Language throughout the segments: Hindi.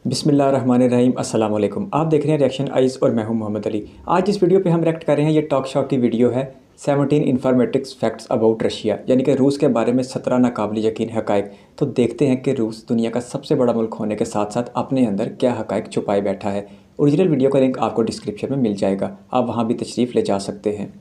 बिस्मिल्लाहिर्रहमानिर्रहीम अस्सलाम वालेकुम। आप देख रहे हैं रिएक्शन आइज़ और मैं हूं मोहम्मद अली। आज इस वीडियो पे हम रिएक्ट कर रहे हैं, ये टॉक शॉक की वीडियो है 17 इन्फॉर्मेटिव फैक्ट्स अबाउट रशिया, यानी कि रूस के बारे में 17 नाकाबिल यकीन हक़ाइक़। तो देखते हैं कि रूस दुनिया का सबसे बड़ा मुल्क होने के साथ साथ अपने अंदर क्या हक़ाइक़ छुपाए बैठा है। ओरिजिनल वीडियो का लिंक आपको डिस्क्रिप्शन में मिल जाएगा, आप वहाँ भी तशरीफ़ ले जा सकते हैं।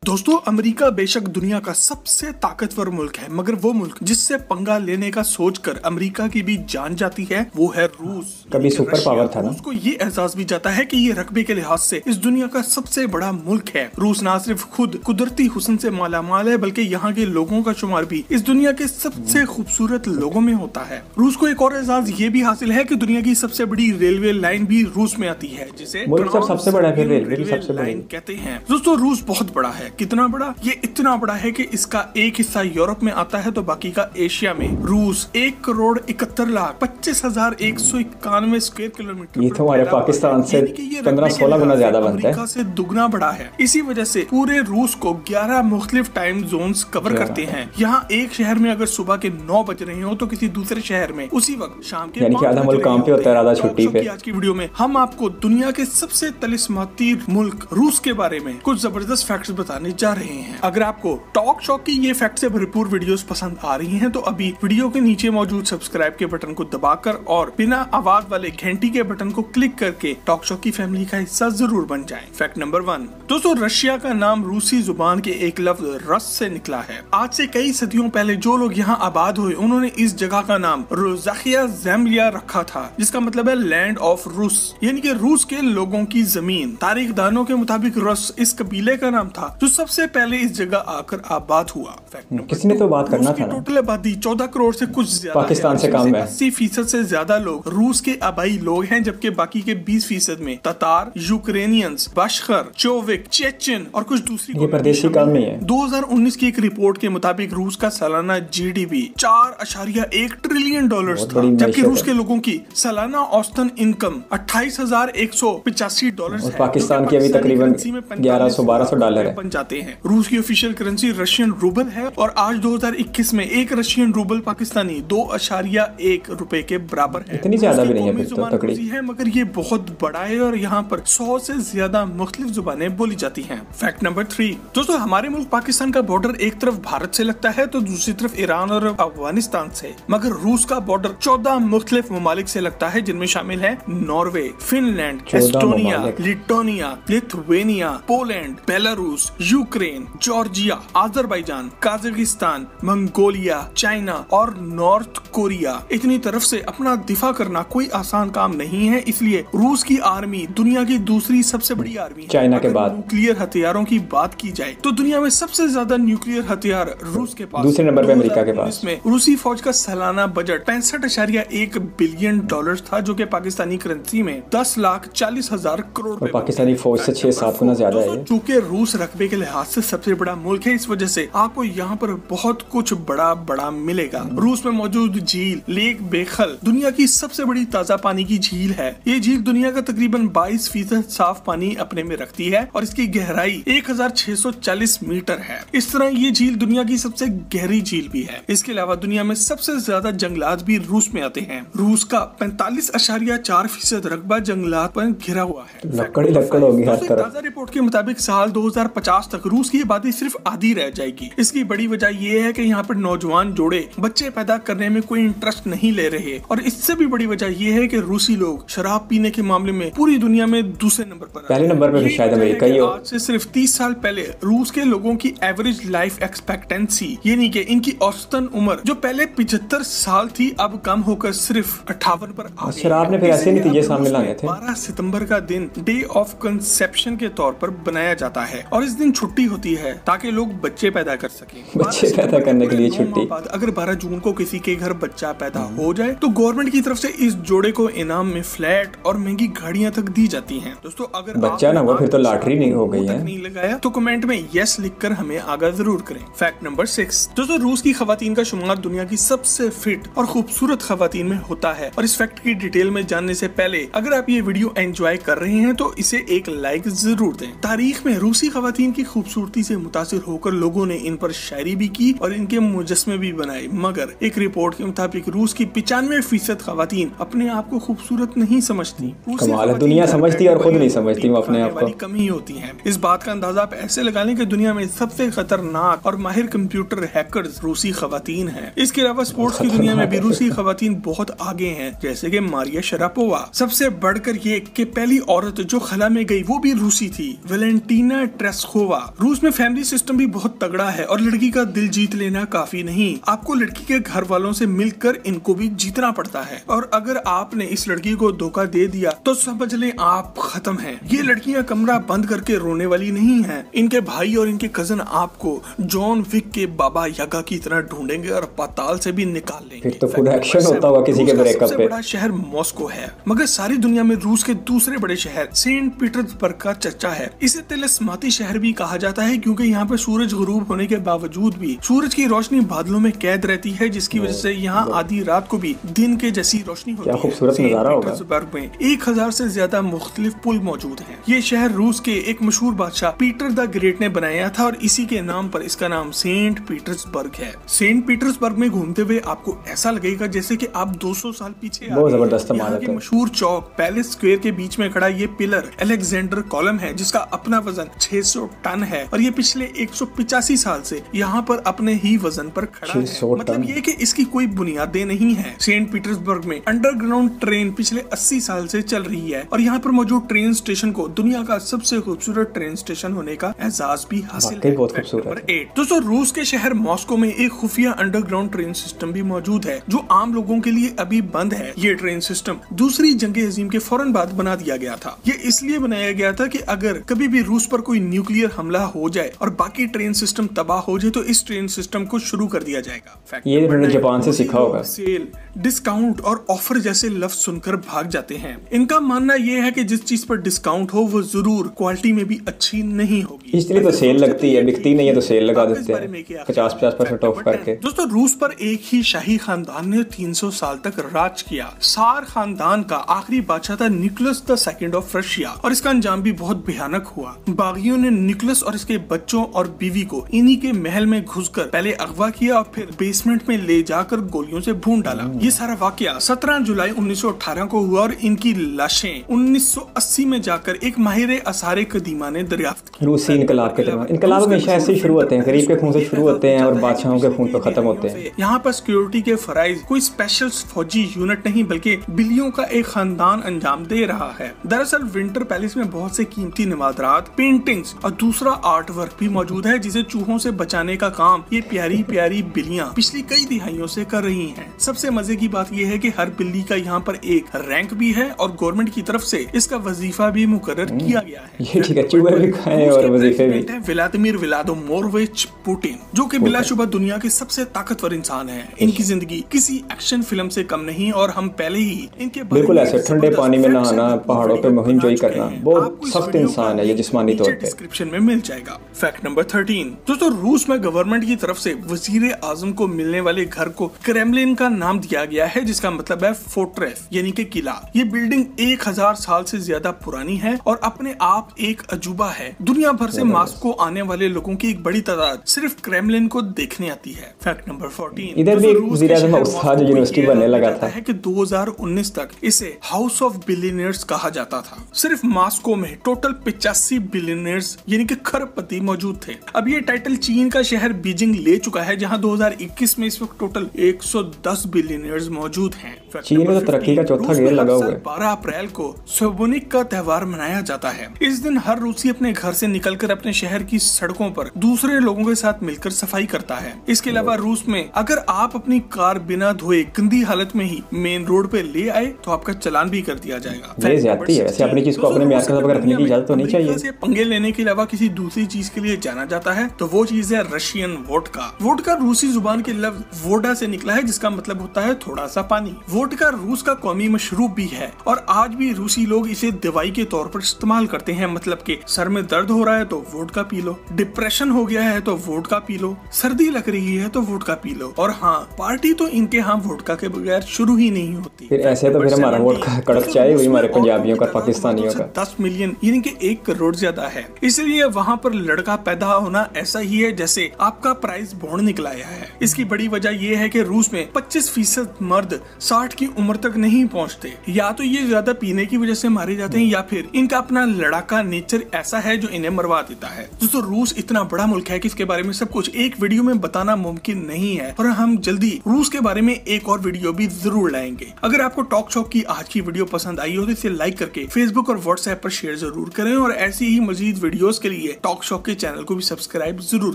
दोस्तों, अमेरिका बेशक दुनिया का सबसे ताकतवर मुल्क है, मगर वो मुल्क जिससे पंगा लेने का सोचकर अमेरिका की भी जान जाती है वो है रूस। कभी सुपर पावर था ना। उसको ये एहसास भी जाता है कि ये रकबे के लिहाज से इस दुनिया का सबसे बड़ा मुल्क है। रूस ना सिर्फ खुद कुदरती हुस्न से मालामाल है, बल्कि यहाँ के लोगों का शुमार भी इस दुनिया के सबसे खूबसूरत लोगों में होता है। रूस को एक और एहसास ये भी हासिल है कि दुनिया की सबसे बड़ी रेलवे लाइन भी रूस में आती है, जिसे सबसे बड़ा रेलवे लाइन कहते हैं। दोस्तों, रूस बहुत बड़ा है। कितना बड़ा? ये इतना बड़ा है कि इसका एक हिस्सा यूरोप में आता है तो बाकी का एशिया में। रूस 1,71,25,191 स्क्वायर किलोमीटर, ये तो हमारे पाकिस्तान से 15-16 गुना ज्यादा बनता है, से दुगना बड़ा है। इसी वजह से पूरे रूस को 11 मुख्तलिफ टाइम जोन्स कवर करते हैं। यहाँ एक शहर में अगर सुबह के 9 बज रहे हो तो किसी दूसरे शहर में उसी वक्त शाम के, यानी कि आधा मुल्क काम पे होता है, आधा छुट्टी पे। आज की वीडियो में हम आपको दुनिया के सबसे तलिस्माती मुल्क रूस के बारे में कुछ जबरदस्त फैक्ट्स बताने जा रहे हैं। अगर आपको टॉक शॉक की ये फैक्ट से भरपूर वीडियोस पसंद आ रही हैं तो अभी वीडियो के नीचे मौजूद सब्सक्राइब के बटन को दबाकर और बिना आवाज वाले घंटी के बटन को क्लिक करके टॉक शॉक की फैमिली का हिस्सा जरूर बन जाएं। Fact number 1। दोस्तों, रशिया का नाम रूसी जुबान के एक लफ्ज रस से निकला है। आज से कई सदियों पहले जो लोग यहाँ आबाद हुए उन्होंने इस जगह का नाम रोज़ाखिया ज़ेमलिया रखा था, जिसका मतलब है लैंड ऑफ रूस, यानी कि रूस के लोगों की जमीन। तारीखदानों के मुताबिक रस इस कबीले का नाम था जो सबसे पहले इस जगह आकर आबाद हुआ। किसने तो बात करना था ना। टोटल आबादी 14 करोड़ से कुछ ज्यादा, पाकिस्तान से कम है। 80% से ज्यादा लोग रूस के आबाई लोग हैं, जबकि बाकी के 20% में ततार, यूक्रेनियंस, बशकर, चोविक, चेचन और कुछ दूसरी ये प्रदेशी कम नहीं है। 2019 की एक रिपोर्ट के मुताबिक रूस का सालाना GDP 4.1 ट्रिलियन डॉलर था, जबकि रूस के लोगों की सालाना औसतन इनकम 28,185 डॉलर। पाकिस्तान की अभी तकरीबन 1100-1200 डॉलर बन जाते हैं। रूस की ऑफिशियल करेंसी रशियन रूबल है और आज 2021 में एक रशियन रूबल पाकिस्तानी 2.1 रुपए के बराबर है। इतनी ज्यादा भी नहीं है, फिर तो तकड़ी है, मगर ये बहुत बड़ा है और यहाँ पर 100 से ज्यादा मुख्तलिफ जुबानें बोली जाती हैं। Fact number 3। दोस्तों, हमारे मुल्क पाकिस्तान का बॉर्डर एक तरफ भारत से लगता है तो दूसरी तरफ ईरान और अफगानिस्तान से, मगर रूस का बॉर्डर 14 मुख्तलिफ ममालिक से लगता है, जिनमें शामिल है नॉर्वे, फिनलैंड, एस्टोनिया, लिटोनिया, Lithuania, Poland, Belarus, Ukraine, Georgia, Azerbaijan, Kazakhstan, Mongolia, China और नॉर्थ कोरिया। इतनी तरफ से अपना दिफा करना कोई आसान काम नहीं है, इसलिए रूस की आर्मी दुनिया की दूसरी सबसे बड़ी आर्मी है। चाइना के बाद न्यूक्लियर हथियारों की बात की जाए तो दुनिया में सबसे ज्यादा न्यूक्लियर हथियार रूस के पास, दूसरे नंबर पे अमेरिका के पास। इसमें रूसी फौज का सालाना बजट 65.1 बिलियन डॉलर था, जो कि पाकिस्तानी करेंसी में 10,40,000 करोड़। पाकिस्तानी फौज से 6-7 गुना ज्यादा है। चूँकि रूस रकबे के लिहाज से सबसे बड़ा मुल्क है, इस वजह से आपको यहाँ पर बहुत कुछ बड़ा मिलेगा। रूस में मौजूद झील लेक बेखल दुनिया की सबसे बड़ी ताजा पानी की झील है। ये झील दुनिया का तकरीबन 22% साफ पानी अपने में रखती है और इसकी गहराई 1640 मीटर है। इस तरह ये झील दुनिया की सबसे गहरी झील भी है। इसके अलावा दुनिया में सबसे ज्यादा जंगलात भी रूस में आते हैं। रूस का 45.4% रकबा जंगलात पर घिरा हुआ है। लकड़ होगी हर तरफ। ताजा रिपोर्ट के मुताबिक साल 2050 तक रूस की आबादी सिर्फ आधी रह जाएगी। इसकी बड़ी वजह ये है कि यहाँ पर नौजवान जोड़े बच्चे पैदा करने में कोई इंटरेस्ट नहीं ले रहे, और इससे भी बड़ी वजह ये है कि रूसी लोग शराब पीने के मामले में पूरी दुनिया में दूसरे नंबर पर, पहले नंबर पर शायद अमेरिका ही हो। आज से सिर्फ 30 साल पहले रूस के लोगों की एवरेज लाइफ एक्सपेक्टेंसी, यानी कि इनकी औसतन उम्र जो पहले 75 साल थी, अब कम होकर सिर्फ 58 पर आ गई। शराब ने फिर ऐसे नतीजे सामने लाए थे। 12 सितंबर का दिन डे ऑफ कंसेप्शन के तौर पर बनाया जाता है और इस दिन छुट्टी होती है ताकि लोग बच्चे पैदा कर सकें। बच्चे पैदा करने के लिए छुट्टी। अगर 12 जून को किसी के घर बच्चा पैदा हो जाए तो गवर्नमेंट की तरफ से इस जोड़े को इनाम में फ्लैट और महंगी गाड़ियां तक दी जाती हैं। दोस्तों, अगर बच्चा ना हुआ फिर तो लॉटरी नहीं हो गई है। नहीं लगाया तो कमेंट में यस लिखकर हमें आगाह जरूर करें। Fact number 6। दोस्तों, रूस की खवातीन का शुमार दुनिया की सबसे फिट और खूबसूरत खवातीन में होता है, और इस फैक्ट की डिटेल में जानने से पहले अगर आप ये वीडियो एंजॉय कर रहे हैं तो इसे एक लाइक जरूर दें। तारीख में रूसी खवातीन की खूबसूरती से मुतासिर होकर लोगों ने इन पर शायरी भी की और इनके मुजस्मे भी बनाए, मगर एक रिपोर्ट के मुताबिक रूस की 95% खवातीन अपने आप को खूबसूरत नहीं समझती। कमाल है, दुनिया समझती है और खुद नहीं समझती वो अपने आप को। कमी होती है। इस बात का अंदाजा आप ऐसे लगा लें कि दुनिया में सबसे खतरनाक और माहिर कंप्यूटर हैकर्स रूसी खवातीन हैं। इसके अलावा स्पोर्ट्स की दुनिया में भी रूसी खवातीन बहुत आगे हैं, जैसे कि मारिया शरापोवा। सबसे बढ़कर ये कि पहली औरत जो खला में गई वो भी रूसी थी, वेलेंटीना ट्रेस्कोवा। रूस में फैमिली सिस्टम भी बहुत तगड़ा है और लड़की का दिल जीत लेना काफी नहीं, आपको लड़की के घर वालों से मिलकर इनको भी जीतना पड़ता है। और अगर आपने इस लड़की को धोखा दे दिया तो समझ लें आप खत्म हैं। ये लड़कियां कमरा बंद करके रोने वाली नहीं हैं। इनके भाई और इनके कजन आपको जॉन विक के बाबा यागा की तरह ढूंढेंगे और पाताल से भी निकाल लेंगे। फिर तो पूरा एक्शन होता होगा किसी के ब्रेकअप पे। सबसे बड़ा शहर मॉस्को है, मगर सारी दुनिया में रूस के दूसरे बड़े शहर सेंट पीटर्सबर्ग का चर्चा है। इसे तिलिस्माती शहर भी कहा जाता है क्योंकि यहाँ पे सूरज गुरूब होने के बावजूद भी सूरज की रोशनी बादलों में कैद रहती है, जिसकी वजह से यहाँ आधी रात को भी दिन के जैसी रोशनी होती है। खूबसूरत नजारा होगा। पीटर्सबर्ग में 1000 से ज्यादा मुख्तलिफ पुल मौजूद हैं। ये शहर रूस के एक मशहूर बादशाह पीटर द ग्रेट ने बनाया था और इसी के नाम पर इसका नाम सेंट पीटर्सबर्ग है। सेंट पीटर्सबर्ग में घूमते हुए आपको ऐसा लगेगा जैसे कि आप 200 साल पीछे बहुत जबरदस्त यहाँ के मशहूर चौक पैलेस स्क्वायर के बीच में खड़ा ये पिलर अलेक्जेंडर कॉलम है, जिसका अपना वजन 600 टन है और ये पिछले 185 साल से यहाँ पर अपने ही वजन पर खड़ा है। मतलब ये कि इसकी कोई बुनियादें नहीं है। सेंट पीटर्सबर्ग में अंडरग्राउंड ट्रेन पिछले 80 साल से चल रही है और यहाँ पर मौजूद ट्रेन स्टेशन को दुनिया का सबसे खूबसूरत ट्रेन स्टेशन होने का एजाज भी हासिल है। बहुत खूबसूरत। दोस्तों, रूस के शहर मॉस्को में एक खुफिया अंडरग्राउंड ट्रेन सिस्टम भी मौजूद है जो आम लोगों के लिए अभी बंद है। ये ट्रेन सिस्टम दूसरी जंग अजीम के फौरन बाद बना दिया गया था। ये इसलिए बनाया गया था कि अगर कभी भी रूस पर कोई न्यूक्लियर हमला हो जाए और बाकी ट्रेन सिस्टम तबाह हो जाए तो इस ट्रेन सिस्टम को शुरू कर दिया जाएगा। ये इन्होंने जापान से सीखा होगा। सेल, डिस्काउंट और ऑफर जैसे लफ्ज सुनकर भाग जाते हैं। इनका मानना यह है कि जिस चीज पर डिस्काउंट हो वो जरूर क्वालिटी में भी अच्छी नहीं होगी, इसलिए तो सेल लगती है, बिकती नहीं है तो सेल लगा देते हैं 50% ऑफ करके। दोस्तों, रूस पर एक ही शाही खानदान ने 300 साल तक राज किया। सार खानदान का आखिरी बादशाह था Nicholas the second of Russia और इसका अंजाम भी बहुत भयानक हुआ। बागियों ने निकोलस और इसके बच्चों और बीवी को इन्हीं के महल में घुसकर पहले अगवा किया और फिर बेसमेंट में ले जाकर गोलियों से भून डाला। ये सारा वाकया 17 जुलाई 1918 को हुआ और इनकी लाशें 1980 में जाकर एक माहिर आसारे कदीमा ने दरियाफ्त की। रूसी इनकलाब के दौरान इनकलाब हमेशा ऐसे ही शुरू होते हैं, गरीब के खून से शुरू होते हैं और बादशाहों के खून पर खत्म होते हैं। यहाँ पर सिक्योरिटी के फराइज कोई स्पेशल फौजी यूनिट नहीं बल्कि बिलियों का एक खानदान अंजाम दे रहा है। दरअसल विंटर पैलेस में बहुत से कीमती नवादरात, पेंटिंग्स और दूसरा आर्ट वर्क भी मौजूद है जिसे चूहों से बचाने का काम ये प्यारी प्यारी बिल्लियाँ पिछली कई दिहाइयों से कर रही हैं। सबसे मजे की बात यह है कि हर बिल्ली का यहाँ पर एक रैंक भी है और गवर्नमेंट की तरफ से इसका वजीफा भी मुकर्रर किया गया है। ये ठीक है, चूहे भी खाएं और वजीफे भी। व्लादिमीर व्लादिमीरोविच पुतिन, जो कि बिलाशुबा दुनिया के सबसे ताकतवर इंसान हैं। इनकी जिंदगी किसी एक्शन फिल्म से कम नहीं और हम पहले ही इनके बिल्कुल ऐसे ठंडे पानी में नहाना, पहाड़ों पे मुहिम जोई करना, बहुत सख्त इंसान है ये जिस्मानी तौर पे। डिस्क्रिप्शन में मिल जाएगा। फैक्ट नंबर 13, दोस्तों, रूस में गवर्नमेंट की तरफ से वजीर आजम को मिलने वाले घर को क्रेमलिन का नाम दिया गया है, जिसका मतलब है फोर्ट्रेस यानी कि किला। ये बिल्डिंग 1000 साल से ज्यादा पुरानी है और अपने आप एक अजूबा है। दुनिया भर से मॉस्को आने वाले लोगों की एक बड़ी तादाद सिर्फ क्रेमलिन को देखने आती है। फैक्ट नंबर 14, इधर भी वजीर आजम उत्साह यूनिवर्सिटी बनने लगा था कि 2019 तक इसे हाउस ऑफ बिलियनियर्स कहा जाता था। सिर्फ मॉस्को में टोटल 85 बिलियनियर्स यानी कि खरबपति मौजूद थे। अब ये टाइटल चीन का शहर बीजिंग ले चुका है, जहां 2021 में इस वक्त टोटल 110 बिलियनियर्स मौजूद हैं। चीन में तो तरक्की का चौथा गेयर लगा हुआ है। 12 अप्रैल को स्पुतनिक का त्यौहार मनाया जाता है। इस दिन हर रूसी अपने घर से निकलकर अपने शहर की सड़कों पर दूसरे लोगों के साथ मिलकर सफाई करता है। इसके अलावा रूस में अगर आप अपनी कार बिना धोए गंदी हालत में ही मेन रोड पे ले आए तो आपका चालान भी कर दिया जाएगा। वैसे अपनी चीज को अपने में रखने की इजाजत तो नहीं चाहिए। पंगे लेने के अलावा किसी दूसरी चीज के लिए जाना जाता है तो वो चीज है रशियन वोडका। वोडका रूसी जुबान के लफ्ज वोडा से निकला है, जिसका मतलब होता है थोड़ा सा पानी। वोडका रूस का कौमी मशरूब भी है और आज भी रूसी लोग इसे दवाई के तौर पर इस्तेमाल करते हैं। मतलब कि सर में दर्द हो रहा है तो वोडका पी लो, डिप्रेशन हो गया है तो वोडका पी लो, सर्दी लग रही है तो वोडका पी लो। और हाँ, पार्टी तो इनके यहाँ वोडका के बगैर शुरू ही नहीं होती। फिर ऐसे तो फिर हमारा वोडका कड़क चाय हुई हमारे पंजाबियों का, पाकिस्तानियों का। 10 मिलियन यानी कि 1 करोड़ ज्यादा है, इसलिए वहाँ पर लड़का पैदा होना ऐसा ही है जैसे आपका प्राइस बॉन्ड निकल आया है। इसकी बड़ी वजह यह है कि रूस में 25% मर्द 60 की उम्र तक नहीं पहुँचते। या तो ये ज्यादा पीने की वजह से मारे जाते हैं या फिर इनका अपना लड़ाका नेचर ऐसा है जो इन्हें मरवा देता है। दोस्तों रूस इतना बड़ा मुल्क है कि इसके बारे में सब कुछ एक वीडियो में बताना मुमकिन नहीं है और हम जल्दी रूस के बारे में एक और वीडियो भी जरूर लाएंगे। अगर आपको टॉक शॉक की आज की वीडियो पसंद आई हो तो इसे लाइक करके फेसबुक और व्हाट्सएप पर शेयर जरूर करें और ऐसी ही मजीद वीडियोस के लिए टॉक शॉक के चैनल को भी सब्सक्राइब जरूर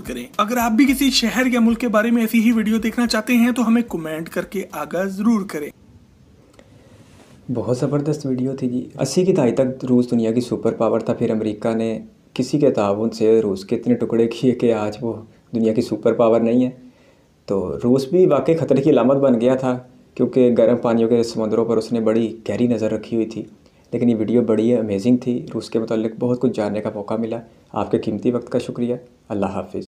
करें। अगर आप भी किसी शहर या मुल्क के बारे में ऐसी ही वीडियो देखना चाहते हैं तो हमें कमेंट करके आगाह जरूर करें। बहुत ज़बरदस्त वीडियो थी जी। 80 की दहाई तक रूस दुनिया की सुपर पावर था, फिर अमेरिका ने किसी के ताउन से रूस के इतने टुकड़े किए कि आज वो दुनिया की सुपर पावर नहीं है। तो रूस भी वाकई ख़तरे की अलामत बन गया था क्योंकि गर्म पानियों के समुद्रों पर उसने बड़ी गहरी नज़र रखी हुई थी। लेकिन ये वीडियो बड़ी अमेजिंग थी। रूस के मतलब बहुत कुछ जानने का मौका मिला। आपके कीमती वक्त का शुक्रिया। अल्लाह हाफिज़।